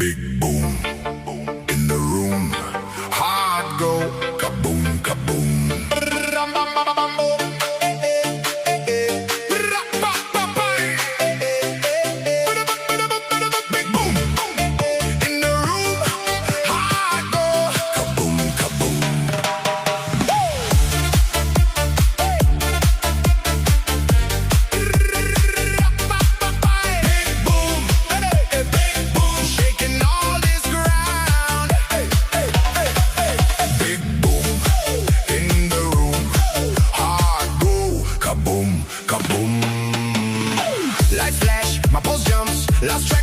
Big boom in the room. Hard go, kaboom, kaboom. Big boom in the room. Hard go, kaboom, kaboom. Big boom, shaking all this ground. Big boom in the room. Hard go, kaboom, kaboom. Light flash, my pulse jumps. Lost track